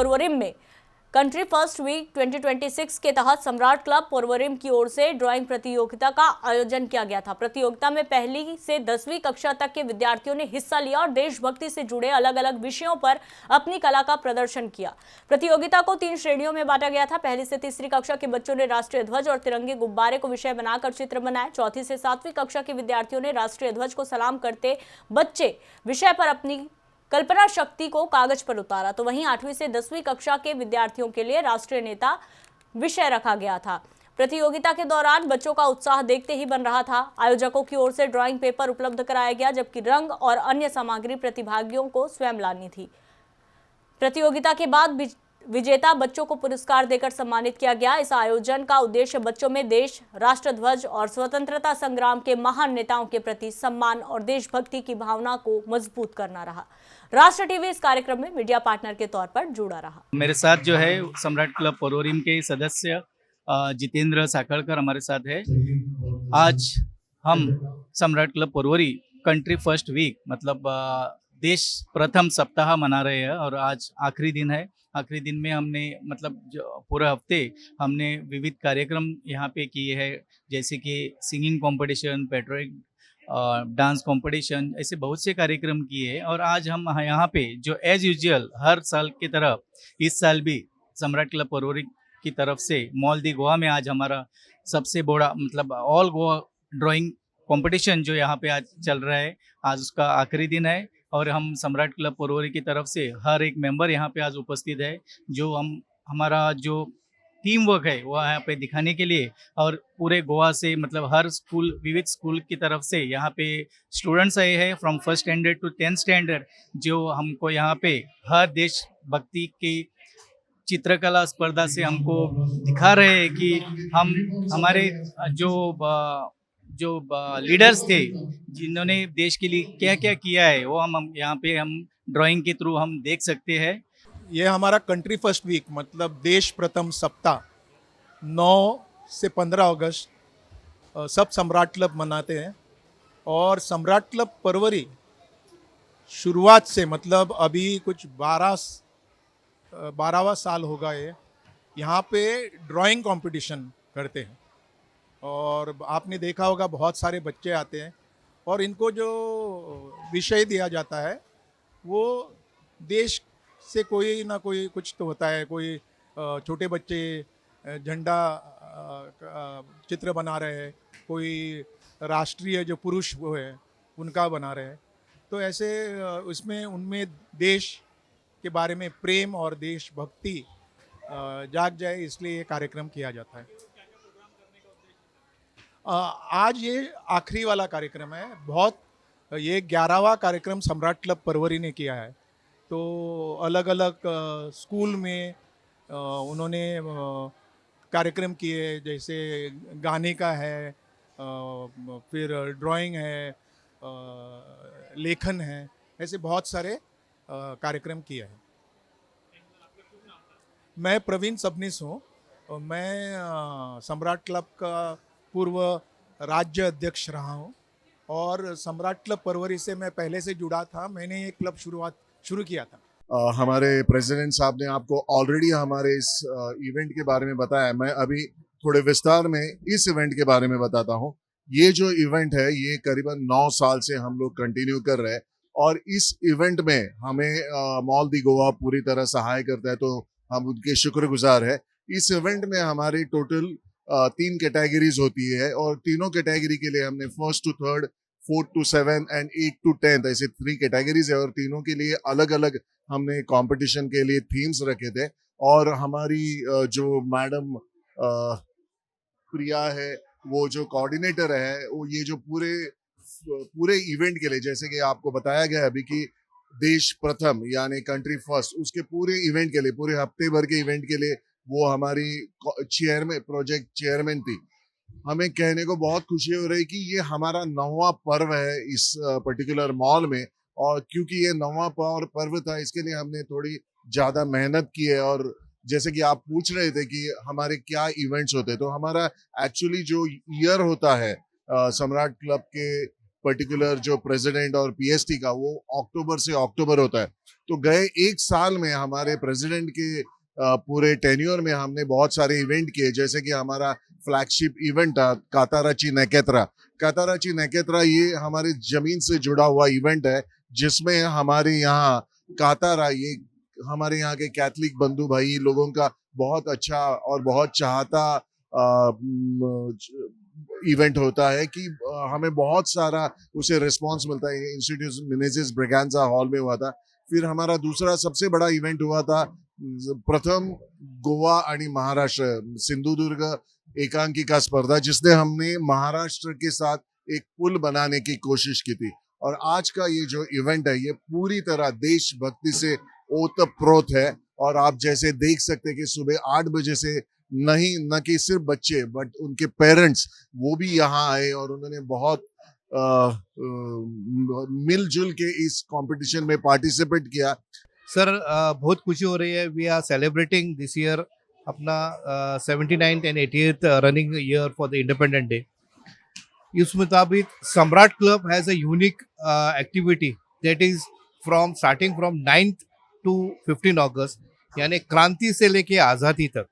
पोरवोरिम में country first week 2026 के तहत सम्राट क्लब पोरवोरिम की ओर से ड्राइंग प्रतियोगिता का आयोजन किया गया था। प्रतियोगिता में पहली से 10वीं कक्षा तक के विद्यार्थियों ने हिस्सा लिया और देशभक्ति से जुड़े अलग अलग विषयों पर अपनी कला का प्रदर्शन किया। प्रतियोगिता को 3 श्रेणियों में बांटा गया था। पहली से तीसरी कक्षा के बच्चों ने राष्ट्रीय ध्वज और तिरंगे गुब्बारे को विषय बनाकर चित्र बनाए। चौथी से 7वीं कक्षा के विद्यार्थियों ने राष्ट्रीय ध्वज को सलाम करते बच्चे विषय पर अपनी कल्पना शक्ति को कागज पर उतारा। तो वहीं 8वीं से 10वीं कक्षा के विद्यार्थियों के लिए राष्ट्रीय नेता विषय रखा गया था। प्रतियोगिता के दौरान बच्चों का उत्साह देखते ही बन रहा था। आयोजकों की ओर से ड्राइंग पेपर उपलब्ध कराया गया, जबकि रंग और अन्य सामग्री प्रतिभागियों को स्वयं लानी थी। प्रतियोगिता के बाद विजेता बच्चों को पुरस्कार देकर सम्मानित किया गया। इस आयोजन का उद्देश्य बच्चों में देश, राष्ट्रध्वज और स्वतंत्रता संग्राम के महान नेताओं के प्रति सम्मान और देशभक्ति की भावना को मजबूत करना रहा। राष्ट्र टीवी इस कार्यक्रम में मीडिया पार्टनर के तौर पर जुड़ा रहा। मेरे साथ जो है सम्राट क्लब पोरवोरिम के सदस्य जितेंद्र साखड़कर हमारे साथ है। आज हम सम्राट club Porvorim country first week मतलब देश प्रथम सप्ताह मना रहे हैं और आज आखिरी दिन है। आखिरी दिन में हमने मतलब पूरे हफ्ते हमने विविध कार्यक्रम यहाँ पे किए हैं, जैसे कि सिंगिंग कंपटीशन, पेट्रोलिक डांस कंपटीशन, ऐसे बहुत से कार्यक्रम किए हैं। और आज हम यहाँ पे जो एज यूजुअल हर साल की तरह इस साल भी सम्राट क्लब पोरवोरी की तरफ से मॉल दी गोवा में आज हमारा सबसे बड़ा मतलब ऑल गोवा ड्राइंग कंपटीशन जो यहाँ पे आज चल रहा है, आज उसका आखिरी दिन है। और हम सम्राट क्लब पोरवोरी की तरफ से हर एक मेंबर यहाँ पे आज उपस्थित है, जो हमारा जो टीम वर्क है वो यहाँ पे दिखाने के लिए, और पूरे गोवा से मतलब हर स्कूल, विविध स्कूल की तरफ से यहाँ पे स्टूडेंट्स आए हैं from 1st standard to 10th standard, जो हमको यहाँ पे हर देशभक्ति की चित्रकला स्पर्धा से हमको दिखा रहे हैं कि हम हमारे जो लीडर्स थे जिन्होंने देश के लिए क्या क्या किया है, वो हम यहाँ पे हम ड्राइंग के थ्रू हम देख सकते हैं। ये हमारा कंट्री फर्स्ट वीक मतलब देश प्रथम सप्ताह 9 से 15 अगस्त सब सम्राट क्लब मनाते हैं। और सम्राट क्लब पोरवोरी शुरुआत से मतलब अभी कुछ 12वां साल होगा ये यहाँ पे ड्राइंग कंपटीशन करते हैं। और आपने देखा होगा बहुत सारे बच्चे आते हैं और इनको जो विषय दिया जाता है वो देश से कोई ना कोई कुछ तो होता है। कोई छोटे बच्चे झंडा चित्र बना रहे हैं, कोई राष्ट्रीय जो पुरुष वो है उनका बना रहे हैं। तो ऐसे उसमें उनमें देश के बारे में प्रेम और देशभक्ति जाग जाए, इसलिए ये कार्यक्रम किया जाता है। आज ये आखिरी वाला कार्यक्रम है। ये 11वां कार्यक्रम सम्राट क्लब पोरवोरी ने किया है। तो अलग अलग स्कूल में उन्होंने कार्यक्रम किए, जैसे गाने का है, फिर ड्राइंग है, लेखन है, ऐसे बहुत सारे कार्यक्रम किए हैं। मैं प्रवीण सबनीस हूँ और मैं सम्राट क्लब का पूर्व राज्य अध्यक्ष रहा हूँ और सम्राट क्लब पोरवोरी से मैं पहले से जुड़ा था। मैंने ये क्लब शुरू किया था। हमारे प्रेसिडेंट साहब ने आपको ऑलरेडी हमारे इस इवेंट के बारे में बताया। मैं अभी थोड़े विस्तार में इस इवेंट के बारे में बताता हूँ। ये जो इवेंट है ये करीबन 9 साल से हम लोग कंटिन्यू कर रहे हैं और इस इवेंट में हमें मॉल दी गोवा पूरी तरह सहाय करता है, तो हम उनके शुक्रगुजार है। इस इवेंट में हमारी टोटल 3 कैटेगरीज होती है और तीनों कैटेगरी के लिए हमने 1st to 3rd, 4th to 7th and 8th to 10th ऐसे 3 कैटेगरीज है और तीनों के लिए अलग अलग हमने कंपटीशन के लिए थीम्स रखे थे। और हमारी जो मैडम प्रिया है, वो जो कोऑर्डिनेटर है, वो ये जो पूरे इवेंट के लिए, जैसे कि आपको बताया गया अभी कि देश प्रथम यानी कंट्री फर्स्ट, उसके पूरे इवेंट के लिए, पूरे हफ्ते भर के इवेंट के लिए वो हमारी प्रोजेक्ट चेयरमैन थी। हमें कहने को बहुत खुशी हो रही कि ये हमारा 9वां पर्व है इस पर्टिकुलर मॉल में, और क्योंकि ये 9वां पर्व था इसके लिए हमने थोड़ी ज्यादा मेहनत की है। और जैसे कि आप पूछ रहे थे कि हमारे क्या इवेंट्स होते हैं, तो हमारा एक्चुअली जो ईयर होता है सम्राट क्लब के पर्टिकुलर जो प्रेसिडेंट और पीएसटी का वो अक्टूबर से अक्टूबर होता है। तो गए एक साल में हमारे प्रेसिडेंट के पूरे टेन्योर में हमने बहुत सारे इवेंट किए, जैसे कि हमारा फ्लैगशिप इवेंट था काताराची नेकेत्रा। काताराची नेकेत्रा ये हमारी जमीन से जुड़ा हुआ इवेंट है, जिसमें हमारे यहाँ कातारा ये हमारे यहाँ के कैथलिक बंधु भाई लोगों का बहुत अच्छा और बहुत चाहता इवेंट होता है कि हमें बहुत सारा उसे रिस्पांस मिलता है। इंस्टीट्यूट मिनेजिस ब्रिगेंजा हॉल में हुआ था। फिर हमारा दूसरा सबसे बड़ा इवेंट हुआ था प्रथम गोवा आणि महाराष्ट्र सिंधुदुर्ग एकांकिका स्पर्धा, जिसने हमने महाराष्ट्र के साथ एक पुल बनाने की कोशिश की थी। और आज का ये जो इवेंट है ये पूरी तरह देशभक्ति से ओतप्रोत है। और आप जैसे देख सकते हैं कि सुबह 8 बजे से नहीं न कि सिर्फ बच्चे बट उनके पेरेंट्स वो भी यहाँ आए और उन्होंने बहुत मिलजुल के इस कंपटीशन में पार्टिसिपेट किया। सर बहुत खुशी हो रही है। We are celebrating this year अपना 79th and 80th running year for the independent day. इस मुताबिक Samrat club has a unique activity that is starting from 9th to 15 August, यानी क्रांति से लेके आज़ादी तक।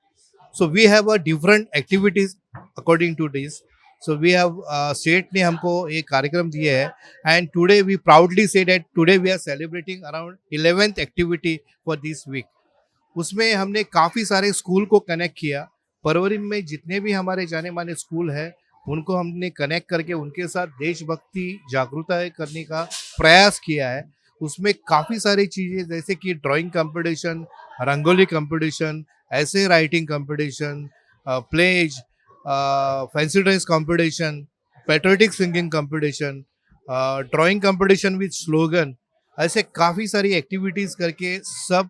So we have a different activities according to this. So we have state ने हमको एक कार्यक्रम दिए है and today we proudly say that today we are celebrating around 11th activity for this week. उसमें हमने काफ़ी सारे स्कूल को कनेक्ट किया। परवरिम में जितने भी हमारे जाने माने स्कूल है उनको हमने कनेक्ट करके उनके साथ देशभक्ति जागरूकता करने का प्रयास किया है। उसमें काफ़ी सारी चीज़ें जैसे कि ड्राइंग कंपटीशन, रंगोली कंपटीशन, ऐसे writing competition, pledge, fancy dress competition, patriotic singing competition, drawing competition with slogan, ऐसे काफ़ी सारी एक्टिविटीज़ करके सब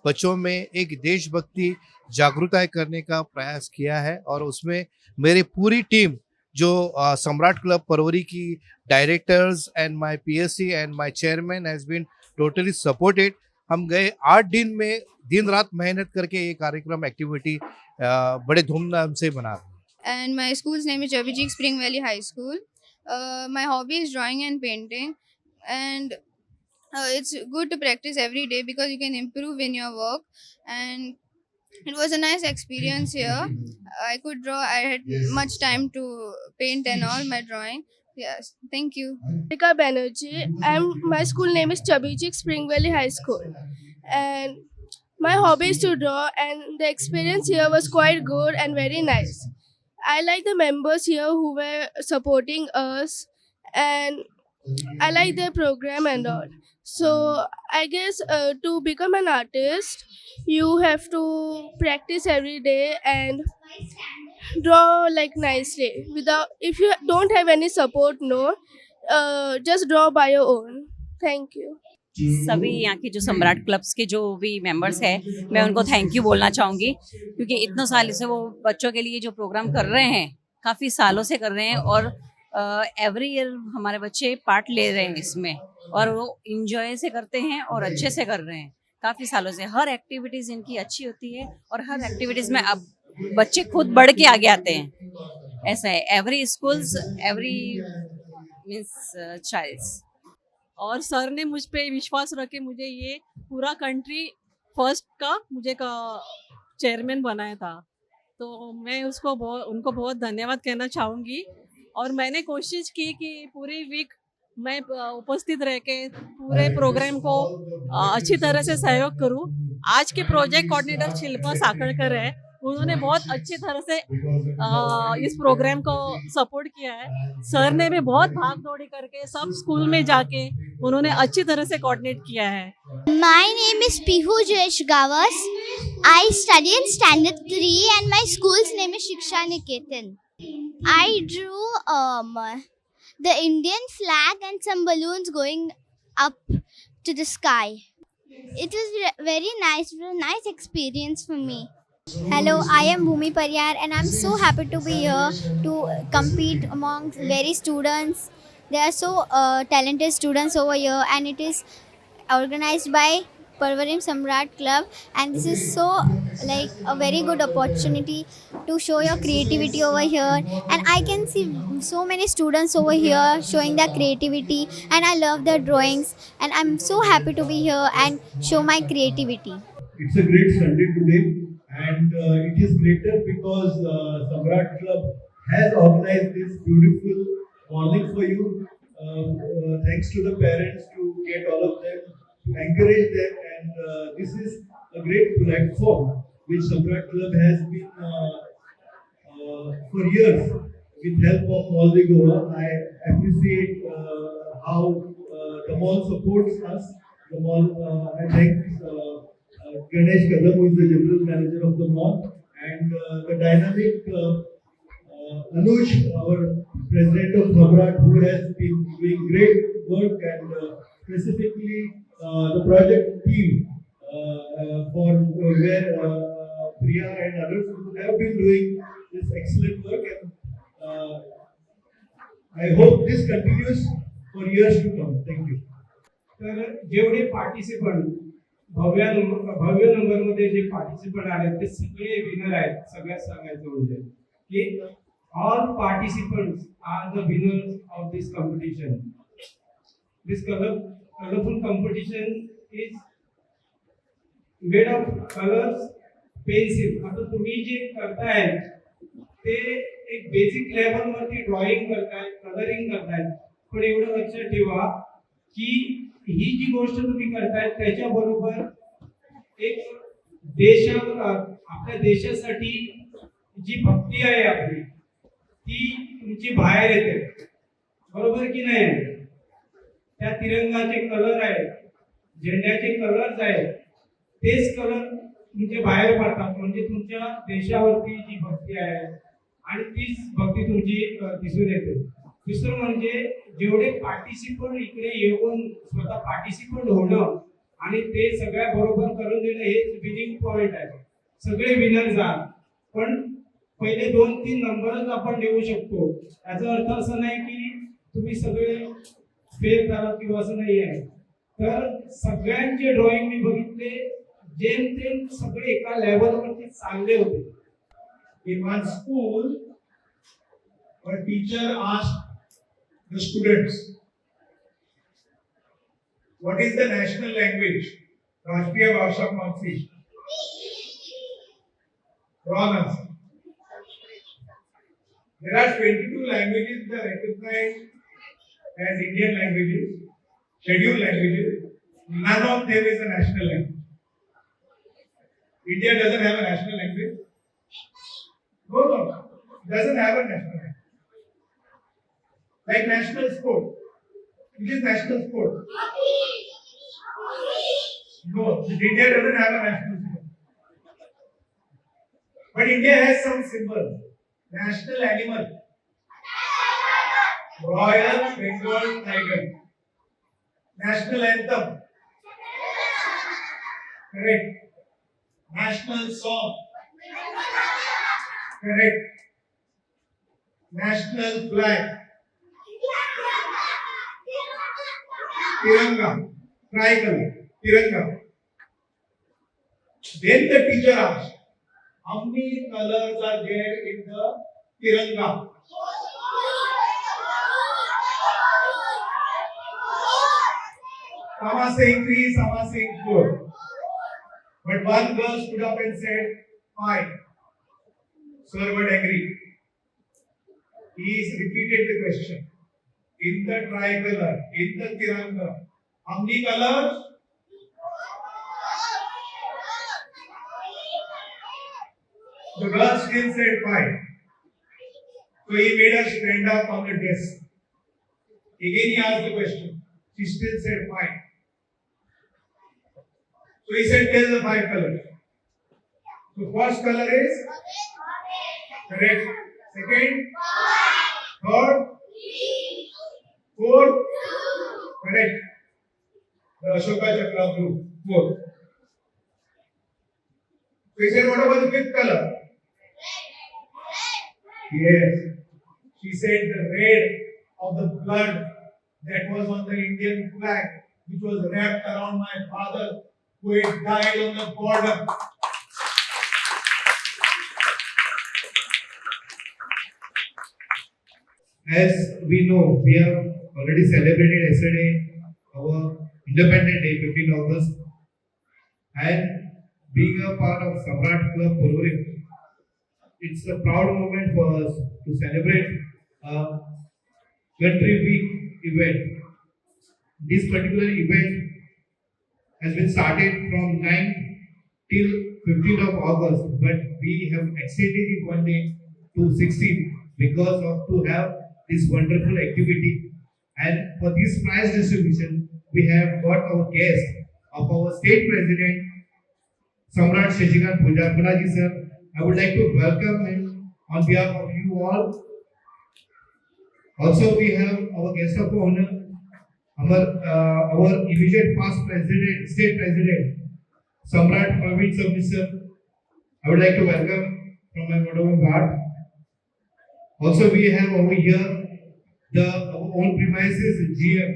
बच्चों में एक देशभक्ति जागरूकता करने का प्रयास किया है। और उसमें मेरी पूरी टीम जो सम्राट क्लब परवरी की directors and my PSC and my chairman has been totally supported. हम गए 8 दिन में दिन रात मेहनत करके ये कार्यक्रम एक्टिविटी बड़े धूमधाम से बना रहे हैं। And my school's name is Chabijik Spring Valley High School. My hobby is drawing and painting, and it's good to practice every day because you can improve in your work. And it was a nice experience here. I could draw. I had much time to paint and all my drawing. Yes, thank you. Rika Banerjee. My school name is Chabijik Spring Valley High School, and my hobby is to draw. And the experience here was quite good and very nice. I like the members here who were supporting us, and I like their program and all. So I guess to become an artist, you have to practice every day and draw like nicely. If you don't have any support, just draw by your own. Thank you. सभी यहाँ के जो सम्राट clubs के जो भी members हैं मैं उनको थैंक यू बोलना चाहूँगी, क्योंकि इतने साल से वो बच्चों के लिए जो प्रोग्राम कर रहे हैं काफ़ी सालों से कर रहे हैं और एवरी ईयर हमारे बच्चे पार्ट ले रहे हैं इसमें और वो इंजॉय से करते हैं और अच्छे से कर रहे हैं काफ़ी सालों से। हर एक्टिविटीज़ इनकी अच्छी होती है और हर एक्टिविटीज़ में अब बच्चे खुद बढ़ के आगे आते हैं। ऐसा है every schools every means childs. और सर ने मुझ पे विश्वास रखे मुझे ये पूरा कंट्री फर्स्ट का मुझे चेयरमैन बनाया था, तो मैं उनको बहुत धन्यवाद कहना चाहूँगी। और मैंने कोशिश की कि पूरी वीक मैं उपस्थित रह के पूरे प्रोग्राम को अच्छी तरह से सहयोग करूँ। आज के प्रोजेक्ट कोऑर्डिनेटर शिल्पा साकड़कर है, उन्होंने बहुत अच्छी तरह से इस प्रोग्राम को सपोर्ट किया है। सर ने भी बहुत भाग दौड़ी करके सब स्कूल में जाके उन्होंने अच्छी तरह से कोऑर्डिनेट किया है। My name is Pihu Jayesh Gawas. I study in standard 3 and my school's name is Shiksha Niketan. I drew the Indian flag and some balloons going up to the sky. It was very nice, nice experience for me. Hello, I am Bhumi Pariyar and I'm so happy to be here to compete among very students. There are so talented students over here and it is organized by Parvarim Samrat Club and this is so like a very good opportunity to show your creativity over here, and I can see so many students over here showing their creativity, and I love their drawings, and I'm so happy to be here and show my creativity. It's a great Sunday today, and it is greater because Samrat Club has organized this beautiful morning for you. Thanks to the parents to get all of them, to encourage them, and this is a great platform which Samrat Club has been for years with help of all the Goa. I appreciate how the mall supports us. The mall, I thank Ganesh Kadam, who is the general manager of the mall, and the dynamic Anuj, our president of Samrat, who has been doing great work, and specifically the project team for where Priya and others have been doing this excellent work, and I hope this continues for years to come. Thank you. तर जेवढे participant भव्य नंबरमध्ये जे participant आले ते सगळे winner आहेत. सगळ्यात सांगायचं म्हणजे की all participants are the winners of this competition. This colorful competition is made of colors, pencil. आता तुम्ही जे करताय ते एक बेसिक लेवल वरती ड्रॉइंग करताय, कलरिंग करताय, पण एवढं लक्षात ठेवा की ही जी गोष्ट तुम्ही करताय त्याच्याबरोबर एक आपल्या देशासाठी जी भक्ती आहे आपली ती तुमची बाहेर येते, बरोबर की नाही? त्या तिरंगाचे कलर आहेत, झेंड्याचे कलर्स आहेत, तेच कलर तुमचे बाहेर पडतात, म्हणजे तुमच्या देशावरती जी भक्ती आहे आणि तीच भक्ती तुमची दिसून येते. दुसरं म्हणजे जेवढे पार्टिसिपंट इकडे येऊन स्वतः पार्टिसिपंट होणं आणि ते सगळ्या बरोबर करून देणं हेच विनिंग पॉइंट आहे. सगळे विनर झाले, पण पहिले 2-3 नंबरच आपण देऊ शकतो. याचा अर्थ असा नाही की तुम्ही सगळे फेल झालात किंवा असं नाही आहे. तर सगळ्यांचे ड्रॉइंग मी बघितले, जेमतेम सगळे एका लेवलवरती चांगले होते. In one school, a teacher asked the students, "What is the national language? राष्ट्रीय भाषा कौन सी?" Wrong answer. There are 22 languages that are recognized as Indian languages, scheduled languages. None of them is a national language. India doesn't have a national language. No, doesn't have a national language. Like national sport. Which is national sport? No, India doesn't have a national sport. But India has some symbols. National animal, Royal Bengal tiger. National anthem, correct. National song, correct. National flag, Tiranga, tricolor, Tiranga. Then the teacher asked, how many colors are there in the Tiranga? Some are saying 3, some are saying 4. But one girl stood up and said 5. Sir got angry. He repeated the question. In the tricolor, in the Tiranga, how many colors? The girl still said 5. So he made her stand up on the desk. Again he asked the question. She still said 5. So he said, tell the 5 colors. So first color is? Correct. Second? Third? Fourth? Correct. The Ashoka Chakra blue. Fourth. So he said, what about the 5th color? Yes. She said the red of the blood that was on the Indian flag, which was wrapped around my father who had died on the border. as we know, we have already celebrated yesterday our Independence Day, 15 August, and being a part of Samrat Club Porvorim, it's a proud moment for us to celebrate a country week event. This particular event has been started from 9th till 15th of August, but we have extended it one day to 16th because of to have this wonderful activity. And for this prize distribution, we have got our guest of our state president, Samrat Shashikant Pujarpanaji sir. I would like to welcome him on behalf of you all. Also, we have our guest of honor, our immediate past president, state president, Samrat Praveen Sabni sir. I would like to welcome from my Modovan Ward. Also, we have over here our own premises GM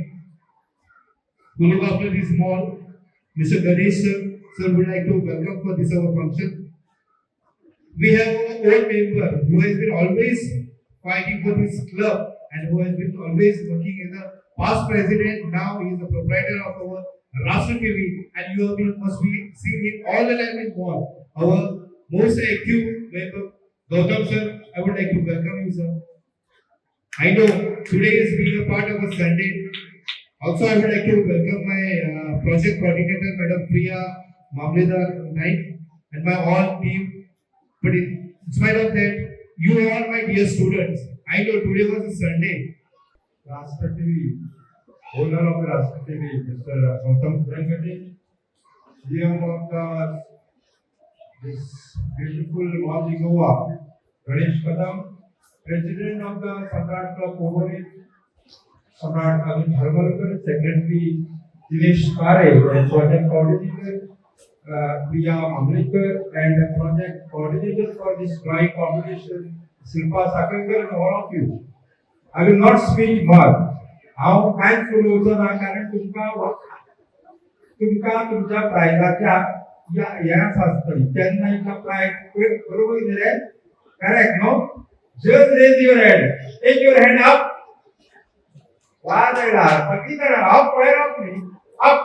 who look after this mall, Mr. Ganesh sir. Sir, would like to welcome for this our function. We have our own member who has been always fighting for this club and who has been always working as a past president. Now he is the proprietor of our Rashtra TV, and you have been must be seen in all the time in mall. Our most active member, Gautam sir. I would like to welcome you, sir. I know today is being a part of a Sunday. Also, I would like to welcome my project coordinator, Madam Priya Mamledar Naik, and my all team. But in spite of that, you all my dear students, I know today was a Sunday. Rashtra TV, owner of Rashtra TV, Mr. Gautam Kurangati, GM of this beautiful mall in Goa, Ganesh Kadam, President of the Samrat Club Porvorim, Samrat Amit Harmalkar, Secretary Dinesh Kare, and Project Coordinator Priya Mamlekar, and the Project Coordinator for this drawing competition, Silpa Sakalkar, and all of you. I will not speak much. हांव कांयच उलोवचो ना कारण तुमकां तुमच्या प्रायजाच्या ह्या आसतली तेन्ना एकदा प्रायज बरोबर रे correct no just raise your hand take your hand up वाजला सगळी जाणां अप वायर अप न्ही up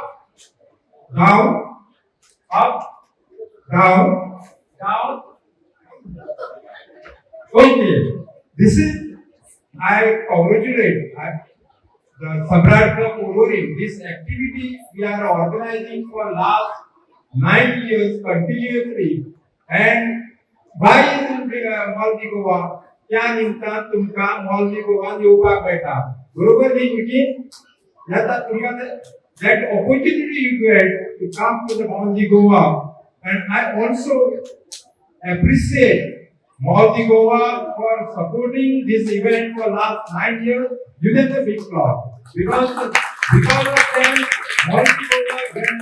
down up down down okay this is I congratulate the Samrat Club Porvorim. This activity we are organizing for last 9 years continuously. And why is Maldi Goa? क्या निमतान तुमका Maldi Goa येवपाक मेळटा बरोबर न्ही meeting याता तुमकां that opportunity you get to come to the Maldi Goa. And I also appreciate Maldi Goa for supporting this event for last 9 years. Give them the big applause. Because of them, Maldi Goa, when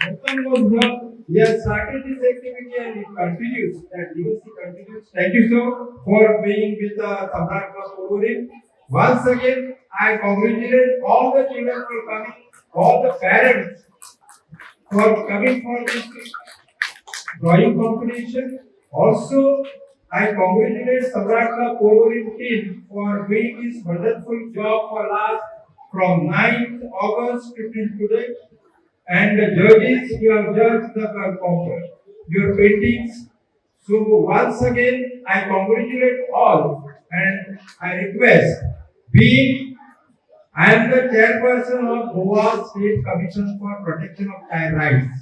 Gautam was here, he has started this activity and it continues. That legacy continues. Thank you, sir, for being with the Samrat Club Porvorim. Once again, I congratulate all the children for coming, all the parents for coming for this drawing competition. Also, I congratulate Samrat Club Porvorim team for doing this wonderful job for last from 9th August to today. And the judges, you have judged your paintings. So once again, I congratulate all and I request, I am the chairperson of Goa State Commission for Protection of Child Rights.